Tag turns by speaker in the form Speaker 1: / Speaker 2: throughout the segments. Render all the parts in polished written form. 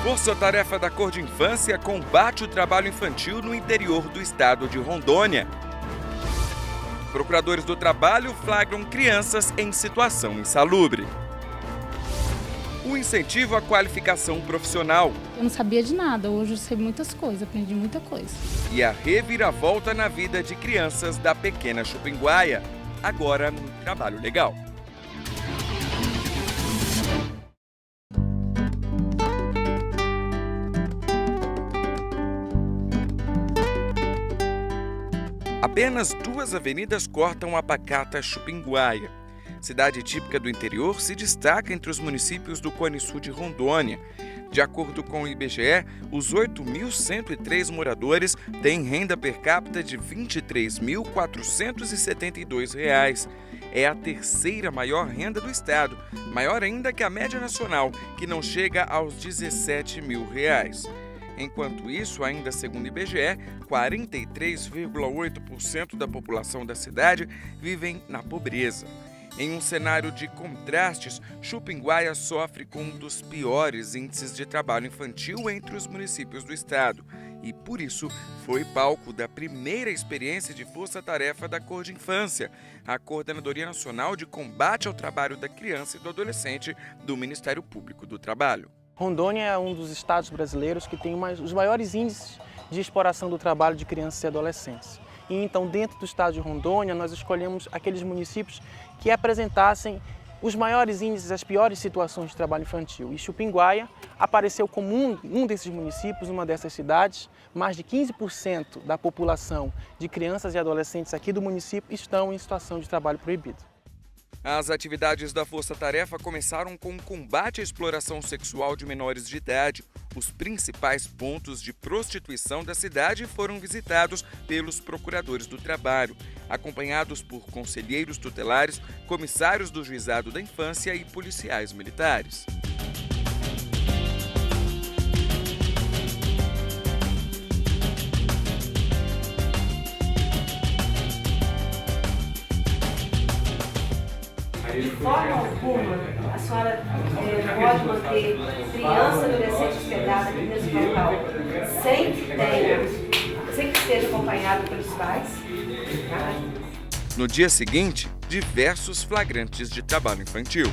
Speaker 1: Força-tarefa da Cor de Infância combate o trabalho infantil no interior do estado de Rondônia. Procuradores do trabalho flagram crianças em situação insalubre. O incentivo à qualificação profissional
Speaker 2: Eu não sabia de nada, hoje eu sei muitas coisas, aprendi muita coisa.
Speaker 1: e a reviravolta na vida de crianças da pequena Chupinguaia, agora no trabalho legal. Apenas 2 avenidas cortam a pacata Chupinguaia. Cidade típica do interior, se destaca entre os municípios do Cone Sul de Rondônia. De acordo com o IBGE, os 8.103 moradores têm renda per capita de R$ 23.472. É a terceira maior renda do estado, maior ainda que a média nacional, que não chega aos R$ 17 mil. Enquanto isso, ainda segundo o IBGE, 43,8% da população da cidade vivem na pobreza. Em um cenário de contrastes, Chupinguaia sofre com um dos piores índices de trabalho infantil entre os municípios do estado e, por isso, foi palco da primeira experiência de força-tarefa da Cor de Infância, a Coordenadoria Nacional de Combate ao Trabalho da Criança e do Adolescente do Ministério Público do Trabalho.
Speaker 3: Rondônia é um dos estados brasileiros que tem os maiores índices de exploração do trabalho de crianças e adolescentes. E então, dentro do estado de Rondônia, nós escolhemos aqueles municípios que apresentassem os maiores índices, as piores situações de trabalho infantil. E Chupinguaia apareceu como um desses municípios, uma dessas cidades. Mais de 15% da população de crianças e adolescentes aqui do município estão em situação de trabalho proibido.
Speaker 1: As atividades da Força Tarefa começaram com o combate à exploração sexual de menores de idade. Os principais pontos de prostituição da cidade foram visitados pelos procuradores do trabalho, acompanhados por conselheiros tutelares, comissários do Juizado da Infância e policiais militares.
Speaker 4: De forma alguma, a senhora pode manter criança e adolescente hospedada aqui nesse local sem que esteja acompanhado pelos pais?
Speaker 1: No dia seguinte, diversos flagrantes de trabalho infantil.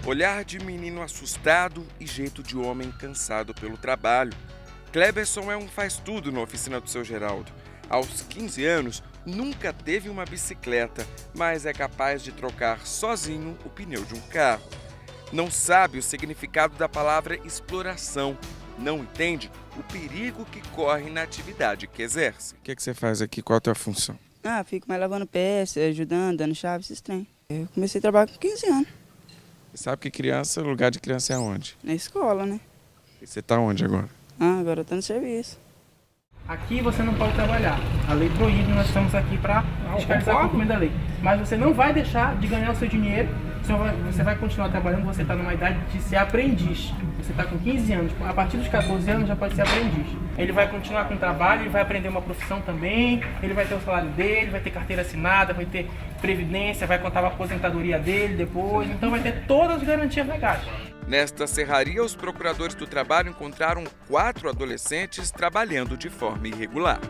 Speaker 1: Olhar de menino assustado e jeito de homem cansado pelo trabalho. Cleberson é um faz-tudo na oficina do seu Geraldo. Aos 15 anos, nunca teve uma bicicleta, mas é capaz de trocar sozinho o pneu de um carro. Não sabe o significado da palavra exploração. Não entende o perigo que corre na atividade que exerce. O que você faz aqui? Qual a tua função?
Speaker 5: Fico mais lavando peça, ajudando, dando chave, esses trem. Eu comecei a trabalhar com 15 anos,
Speaker 1: Você sabe que criança, o lugar de criança é onde?
Speaker 5: na escola, né?
Speaker 1: E você tá onde agora?
Speaker 5: Agora eu tô no serviço.
Speaker 3: Aqui você não pode trabalhar. A lei proíbe, nós estamos aqui para fiscalizar o cumprimento da lei. Mas você não vai deixar de ganhar o seu dinheiro, você vai continuar trabalhando, você está numa idade de ser aprendiz. Você está com 15 anos, a partir dos 14 anos já pode ser aprendiz. Ele vai continuar com o trabalho, ele vai aprender uma profissão também, ele vai ter o salário dele, vai ter carteira assinada, vai ter previdência, vai contar a aposentadoria dele depois, então vai ter todas as garantias legais.
Speaker 1: Nesta serraria, os procuradores do trabalho encontraram 4 adolescentes trabalhando de forma irregular.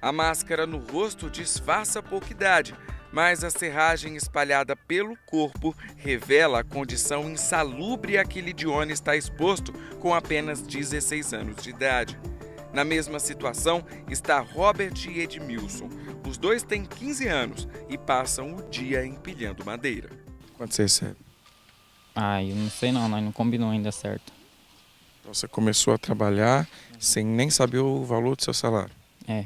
Speaker 1: A máscara no rosto disfarça a pouca idade, mas a serragem espalhada pelo corpo revela a condição insalubre a que Lidione está exposto com apenas 16 anos de idade. Na mesma situação está Robert e Edmilson. Os dois têm 15 anos e passam o dia empilhando madeira. Quanto você recebe?
Speaker 6: Eu não sei não, nós não combinou ainda certo.
Speaker 1: Então você começou a trabalhar sem nem saber o valor do seu salário.
Speaker 6: É,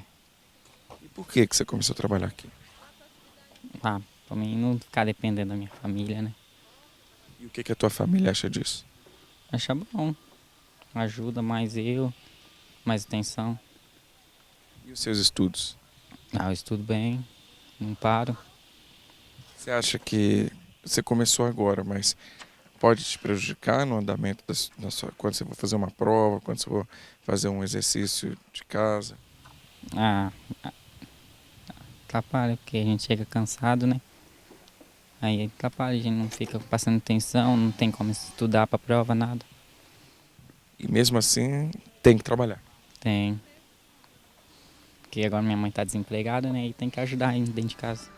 Speaker 1: E por que você começou a trabalhar aqui?
Speaker 6: pra mim não ficar dependendo da minha família, né?
Speaker 1: E o que a tua família acha disso?
Speaker 6: Acha bom, ajuda mais eu, mais atenção.
Speaker 1: E os seus estudos?
Speaker 6: Eu estudo bem, não paro.
Speaker 1: Você acha que você começou agora, mas pode te prejudicar no andamento quando você for fazer uma prova, quando você for fazer um exercício de casa?
Speaker 6: Atrapalha, porque a gente chega cansado, né? Aí atrapalha, a gente não fica passando atenção, não tem como estudar para prova, nada.
Speaker 1: E mesmo assim, tem que trabalhar.
Speaker 6: Tem. Porque agora minha mãe tá desempregada, né? E tem que ajudar aí dentro de casa.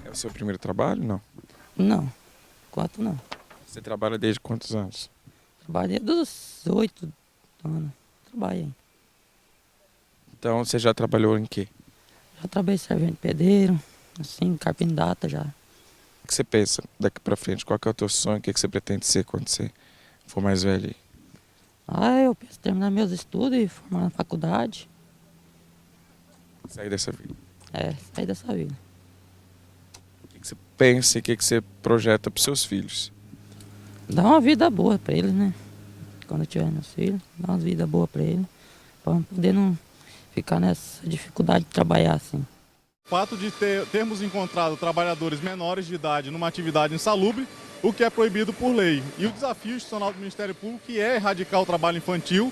Speaker 1: É o seu primeiro trabalho, não?
Speaker 7: Não, enquanto não.
Speaker 1: Você trabalha desde quantos anos?
Speaker 7: Trabalhei dos 8 anos. Trabalhei.
Speaker 1: Então, você já trabalhou em quê?
Speaker 7: Já trabalhei servente de pedreiro, assim, carpintada já.
Speaker 1: O que você pensa daqui pra frente? Qual que é o teu sonho? O que você pretende ser quando você for mais velho?
Speaker 7: Eu penso em terminar meus estudos e formar na faculdade.
Speaker 1: Sair dessa vida.
Speaker 7: Sair dessa vida.
Speaker 1: O que você pensa e o que você projeta pros seus filhos?
Speaker 7: Dar uma vida boa pra eles, né? Quando eu tiver meus filhos, dar uma vida boa pra eles. Pra poder não ficar nessa dificuldade de trabalhar assim.
Speaker 8: O fato de termos encontrado trabalhadores menores de idade numa atividade insalubre, o que é proibido por lei. E o desafio institucional do Ministério Público, que é erradicar o trabalho infantil.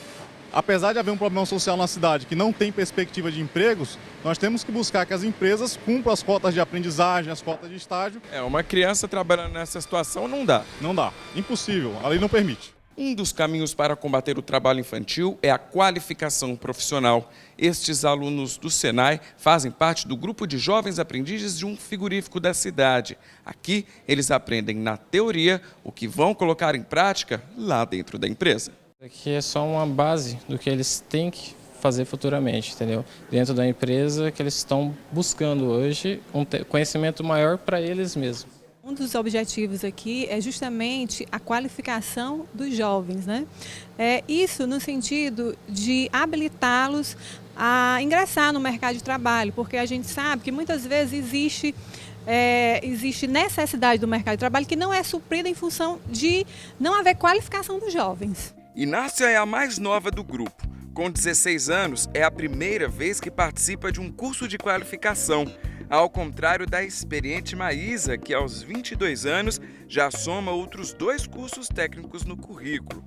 Speaker 8: Apesar de haver um problema social na cidade que não tem perspectiva de empregos, nós temos que buscar que as empresas cumpram as cotas de aprendizagem, as cotas de estágio.
Speaker 1: Uma criança trabalhando nessa situação não dá.
Speaker 8: Não dá, impossível, a lei não permite.
Speaker 1: Um dos caminhos para combater o trabalho infantil é a qualificação profissional. Estes alunos do Senai fazem parte do grupo de jovens aprendizes de um frigorífico da cidade. Aqui, eles aprendem na teoria o que vão colocar em prática lá dentro da empresa.
Speaker 9: Aqui é só uma base do que eles têm que fazer futuramente, entendeu? Dentro da empresa que eles estão buscando hoje um conhecimento maior para eles mesmos.
Speaker 10: Um dos objetivos aqui é justamente a qualificação dos jovens, né? Isso no sentido de habilitá-los a ingressar no mercado de trabalho, porque a gente sabe que muitas vezes existe necessidade do mercado de trabalho que não é suprida em função de não haver qualificação dos jovens.
Speaker 1: Inácia é a mais nova do grupo. Com 16 anos, é a primeira vez que participa de um curso de qualificação. Ao contrário da experiente Maísa, que aos 22 anos já soma outros 2 cursos técnicos no currículo.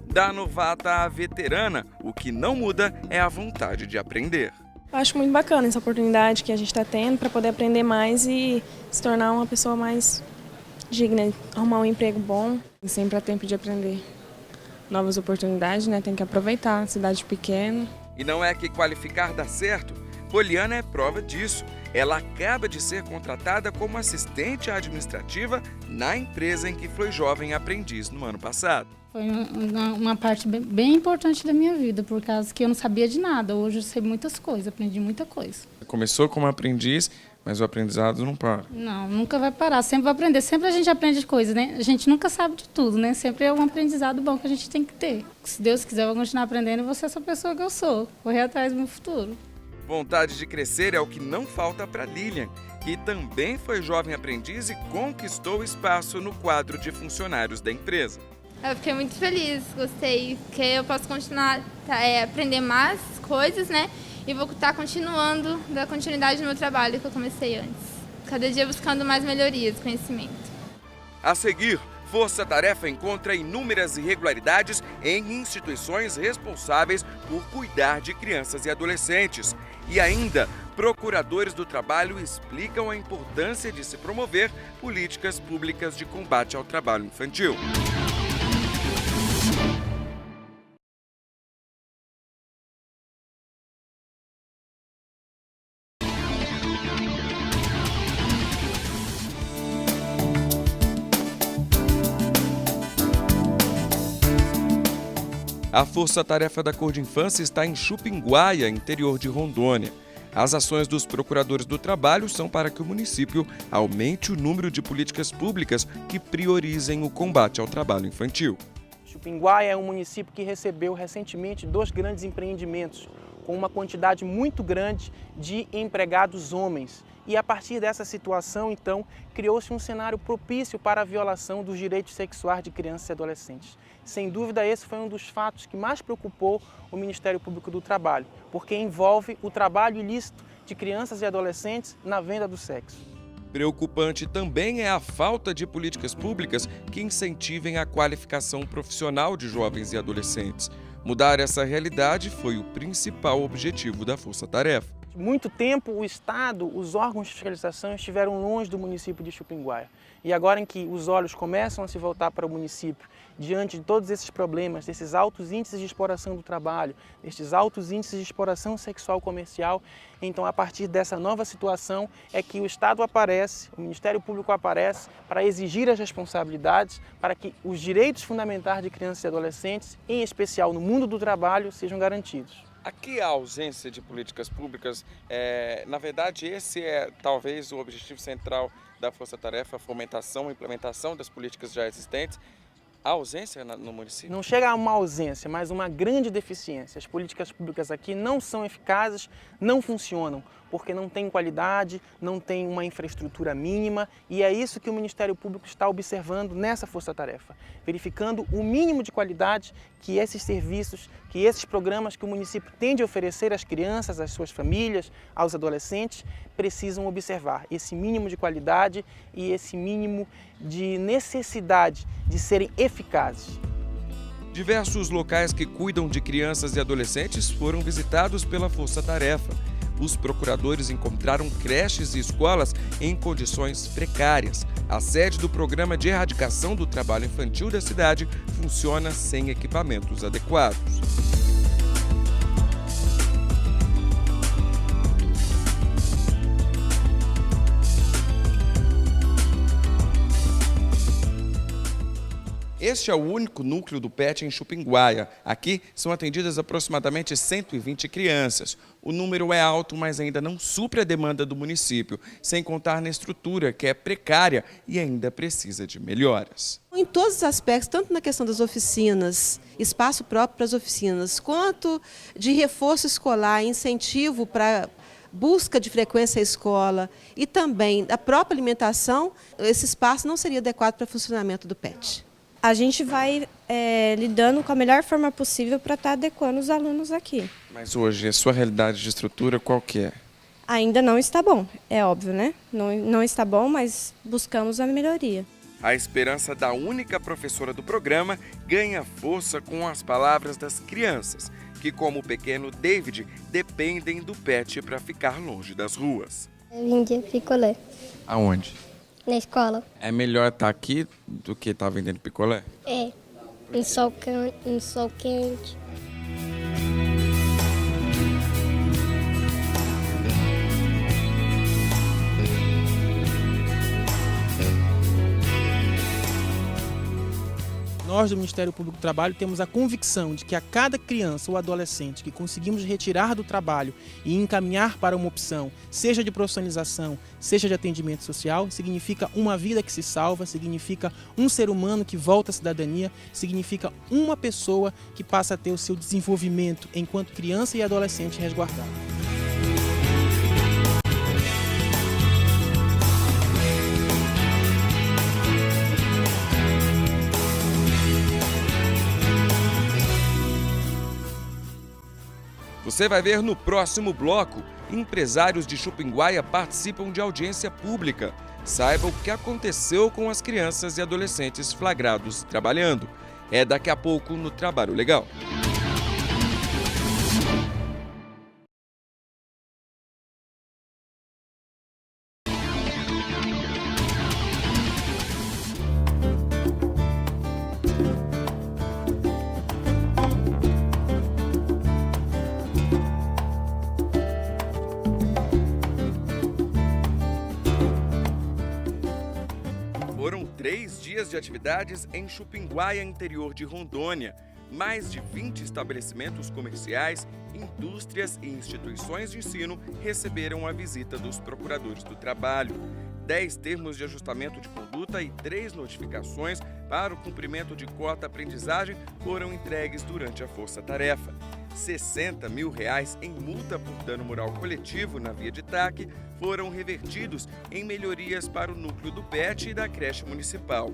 Speaker 1: Da novata à veterana, o que não muda é a vontade de aprender.
Speaker 11: Eu acho muito bacana essa oportunidade que a gente está tendo para poder aprender mais e se tornar uma pessoa mais digna, arrumar um emprego bom. Sempre há tempo de aprender novas oportunidades, né? Tem que aproveitar, cidade pequena.
Speaker 1: E não é que qualificar dá certo? Poliana é prova disso. Ela acaba de ser contratada como assistente administrativa na empresa em que foi jovem aprendiz no ano passado.
Speaker 2: Foi uma parte bem importante da minha vida, por causa que eu não sabia de nada. Hoje eu sei muitas coisas, aprendi muita coisa.
Speaker 1: Começou como aprendiz, mas o aprendizado não para.
Speaker 2: Não, nunca vai parar, sempre vai aprender. Sempre a gente aprende coisas, né? A gente nunca sabe de tudo, né? Sempre é um aprendizado bom que a gente tem que ter. Se Deus quiser, eu vou continuar aprendendo e vou ser essa pessoa que eu sou. Correr atrás do meu futuro.
Speaker 1: Vontade de crescer é o que não falta para Lilian, que também foi jovem aprendiz e conquistou espaço no quadro de funcionários da empresa.
Speaker 12: Eu fiquei muito feliz, gostei, porque eu posso continuar aprender mais coisas, né? E vou estar continuando, dar continuidade no meu trabalho que eu comecei antes. Cada dia buscando mais melhorias, conhecimento.
Speaker 1: A seguir, Força Tarefa encontra inúmeras irregularidades em instituições responsáveis por cuidar de crianças e adolescentes. E ainda, procuradores do trabalho explicam a importância de se promover políticas públicas de combate ao trabalho infantil. A Força-Tarefa da Cor de Infância está em Chupinguaia, interior de Rondônia. As ações dos procuradores do trabalho são para que o município aumente o número de políticas públicas que priorizem o combate ao trabalho infantil.
Speaker 3: Chupinguaia é um município que recebeu recentemente 2 grandes empreendimentos, com uma quantidade muito grande de empregados homens. E a partir dessa situação, então, criou-se um cenário propício para a violação dos direitos sexuais de crianças e adolescentes. Sem dúvida, esse foi um dos fatos que mais preocupou o Ministério Público do Trabalho, porque envolve o trabalho ilícito de crianças e adolescentes na venda do sexo.
Speaker 1: Preocupante também é a falta de políticas públicas que incentivem a qualificação profissional de jovens e adolescentes. Mudar essa realidade foi o principal objetivo da Força Tarefa.
Speaker 3: Muito tempo o Estado, os órgãos de fiscalização estiveram longe do município de Chupinguaia. E agora em que os olhos começam a se voltar para o município, diante de todos esses problemas, desses altos índices de exploração do trabalho, desses altos índices de exploração sexual comercial, então a partir dessa nova situação é que o Estado aparece, o Ministério Público aparece para exigir as responsabilidades para que os direitos fundamentais de crianças e adolescentes, em especial no mundo do trabalho, sejam garantidos.
Speaker 1: Aqui a ausência de políticas públicas, na verdade esse é talvez o objetivo central da Força Tarefa, a fomentação e implementação das políticas já existentes. A ausência no município?
Speaker 3: Não chega a uma ausência, mas uma grande deficiência. As políticas públicas aqui não são eficazes, não funcionam, porque não tem qualidade, não tem uma infraestrutura mínima, e é isso que o Ministério Público está observando nessa força-tarefa, verificando o mínimo de qualidade que esses serviços, que esses programas que o município tem de oferecer às crianças, às suas famílias, aos adolescentes, precisam observar esse mínimo de qualidade e esse mínimo de necessidade de serem eficazes.
Speaker 1: Diversos locais que cuidam de crianças e adolescentes foram visitados pela Força Tarefa. Os procuradores encontraram creches e escolas em condições precárias. A sede do Programa de Erradicação do Trabalho Infantil da cidade funciona sem equipamentos adequados. Este é o único núcleo do PET em Chupinguaia. Aqui são atendidas aproximadamente 120 crianças. O número é alto, mas ainda não supre a demanda do município, sem contar na estrutura, que é precária e ainda precisa de melhoras.
Speaker 13: Em todos os aspectos, tanto na questão das oficinas, espaço próprio para as oficinas, quanto de reforço escolar, incentivo para busca de frequência à escola e também da própria alimentação, esse espaço não seria adequado para o funcionamento do PET.
Speaker 11: A gente vai lidando com a melhor forma possível para estar adequando os alunos aqui.
Speaker 1: Mas hoje, a sua realidade de estrutura qual que é?
Speaker 11: Ainda não está bom, é óbvio, né? Não está bom, mas buscamos a melhoria.
Speaker 1: A esperança da única professora do programa ganha força com as palavras das crianças, que, como o pequeno David, dependem do PET para ficar longe das ruas.
Speaker 14: Eu vendia picolé.
Speaker 1: Aonde?
Speaker 14: Na escola.
Speaker 1: É melhor estar aqui do que estar vendendo picolé?
Speaker 14: É, em sol quente.
Speaker 3: Nós do Ministério Público do Trabalho temos a convicção de que a cada criança ou adolescente que conseguimos retirar do trabalho e encaminhar para uma opção, seja de profissionalização, seja de atendimento social, significa uma vida que se salva, significa um ser humano que volta à cidadania, significa uma pessoa que passa a ter o seu desenvolvimento enquanto criança e adolescente resguardado.
Speaker 1: Você vai ver no próximo bloco, empresários de Chupinguaia participam de audiência pública. Saiba o que aconteceu com as crianças e adolescentes flagrados trabalhando. É daqui a pouco no Trabalho Legal. Foram 3 dias de atividades em Chupinguaia, interior de Rondônia. Mais de 20 estabelecimentos comerciais, indústrias e instituições de ensino receberam a visita dos procuradores do trabalho. 10 termos de ajustamento de conduta e 3 notificações para o cumprimento de cota-aprendizagem foram entregues durante a força-tarefa. R$60 mil em multa por dano moral coletivo na via de TAC foram revertidos em melhorias para o núcleo do PET e da creche municipal.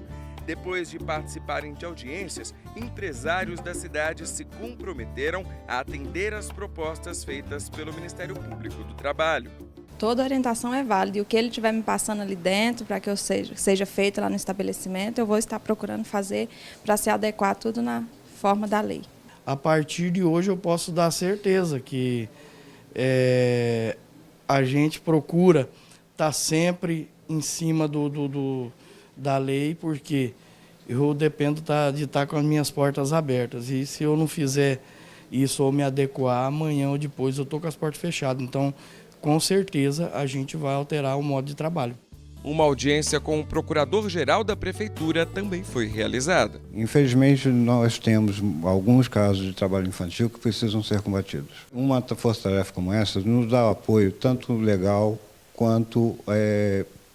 Speaker 1: Depois de participarem de audiências, empresários da cidade se comprometeram a atender às propostas feitas pelo Ministério Público do Trabalho.
Speaker 15: Toda orientação é válida e o que ele estiver me passando ali dentro para que eu seja feito lá no estabelecimento, eu vou estar procurando fazer para se adequar tudo na forma da lei.
Speaker 16: A partir de hoje eu posso dar certeza que a gente procura estar sempre em cima da lei, porque eu dependo de estar com as minhas portas abertas. E se eu não fizer isso ou me adequar, amanhã ou depois eu estou com as portas fechadas. Então, com certeza, a gente vai alterar o modo de trabalho.
Speaker 1: Uma audiência com o procurador-geral da Prefeitura também foi realizada.
Speaker 17: Infelizmente, nós temos alguns casos de trabalho infantil que precisam ser combatidos. Uma força-tarefa como essa nos dá apoio tanto legal quanto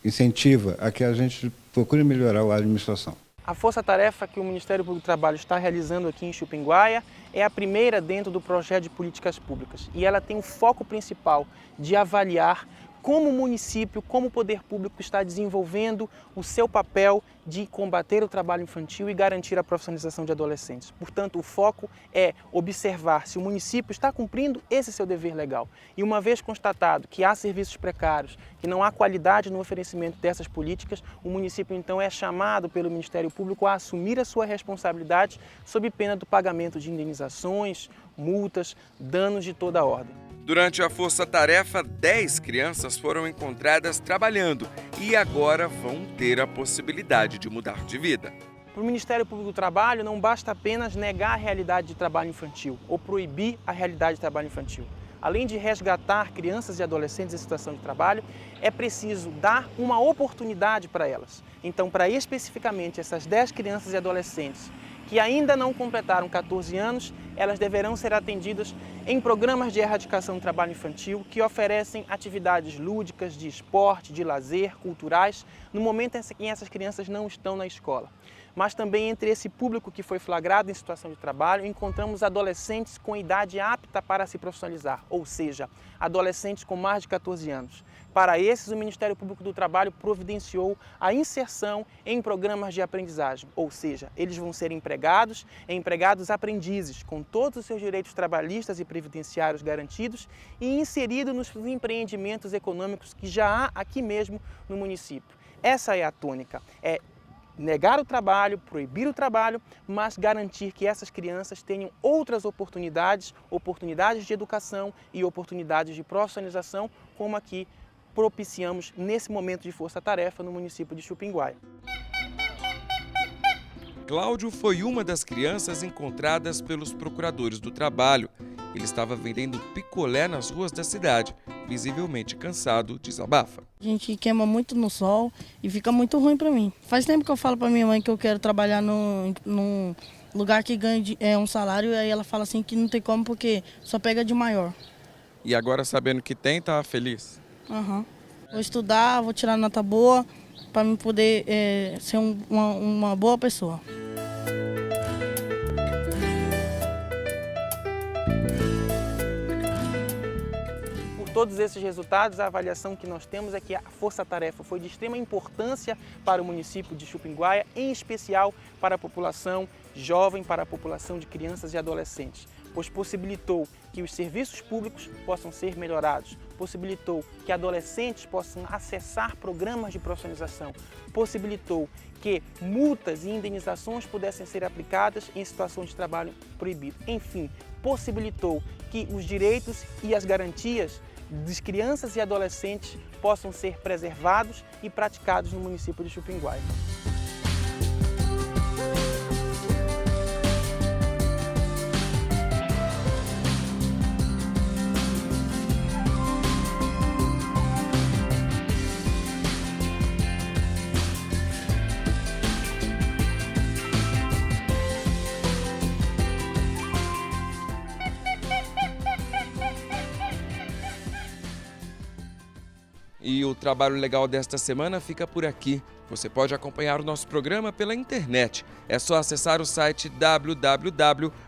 Speaker 17: incentiva a que a gente procure melhorar a administração.
Speaker 3: A força-tarefa que o Ministério Público do Trabalho está realizando aqui em Chupinguaia é a primeira dentro do projeto de políticas públicas e ela tem o foco principal de avaliar como o município, como o poder público está desenvolvendo o seu papel de combater o trabalho infantil e garantir a profissionalização de adolescentes. Portanto, o foco é observar se o município está cumprindo esse seu dever legal. E uma vez constatado que há serviços precários, que não há qualidade no oferecimento dessas políticas, o município então é chamado pelo Ministério Público a assumir a sua responsabilidade sob pena do pagamento de indenizações, multas, danos de toda a ordem.
Speaker 1: Durante a força-tarefa, 10 crianças foram encontradas trabalhando e agora vão ter a possibilidade de mudar de vida.
Speaker 3: Para o Ministério Público do Trabalho, não basta apenas negar a realidade de trabalho infantil ou proibir a realidade de trabalho infantil. Além de resgatar crianças e adolescentes em situação de trabalho, é preciso dar uma oportunidade para elas. Então, para especificamente essas 10 crianças e adolescentes que ainda não completaram 14 anos, elas deverão ser atendidas em programas de erradicação do trabalho infantil que oferecem atividades lúdicas, de esporte, de lazer, culturais, no momento em que essas crianças não estão na escola. Mas também entre esse público que foi flagrado em situação de trabalho, encontramos adolescentes com idade apta para se profissionalizar, ou seja, adolescentes com mais de 14 anos. Para esses, o Ministério Público do Trabalho providenciou a inserção em programas de aprendizagem, ou seja, eles vão ser empregados aprendizes, com todos os seus direitos trabalhistas e previdenciários garantidos e inseridos nos empreendimentos econômicos que já há aqui mesmo no município. Essa é a tônica, é negar o trabalho, proibir o trabalho, mas garantir que essas crianças tenham outras oportunidades de educação e oportunidades de profissionalização, como aqui propiciamos nesse momento de força-tarefa no município de Chupinguaia.
Speaker 1: Cláudio foi uma das crianças encontradas pelos procuradores do trabalho. Ele estava vendendo picolé nas ruas da cidade. Visivelmente cansado, desabafa.
Speaker 18: A gente queima muito no sol e fica muito ruim para mim. Faz tempo que eu falo para minha mãe que eu quero trabalhar num lugar que ganhe um salário, e aí ela fala assim que não tem como porque só pega de maior.
Speaker 1: E agora, sabendo que tem, tá feliz?
Speaker 18: Uhum. Vou estudar, vou tirar nota boa para mim poder ser uma boa pessoa.
Speaker 3: Por todos esses resultados, a avaliação que nós temos é que a força-tarefa foi de extrema importância para o município de Chupinguaia, em especial para a população jovem, para a população de crianças e adolescentes, pois possibilitou que os serviços públicos possam ser melhorados, possibilitou que adolescentes possam acessar programas de profissionalização, possibilitou que multas e indenizações pudessem ser aplicadas em situações de trabalho proibido. Enfim, possibilitou que os direitos e as garantias das crianças e adolescentes possam ser preservados e praticados no município de Chupinguaia.
Speaker 1: E o trabalho legal desta semana fica por aqui. Você pode acompanhar o nosso programa pela internet. É só acessar o site www.mpt.gov.br.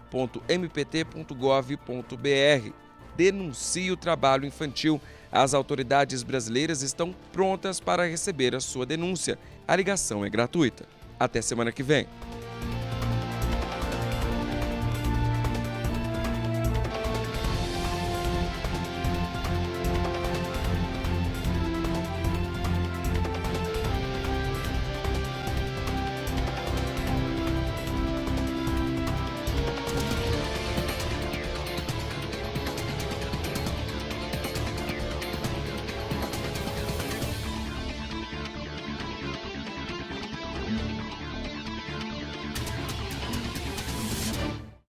Speaker 1: Denuncie o trabalho infantil. As autoridades brasileiras estão prontas para receber a sua denúncia. A ligação é gratuita. Até semana que vem.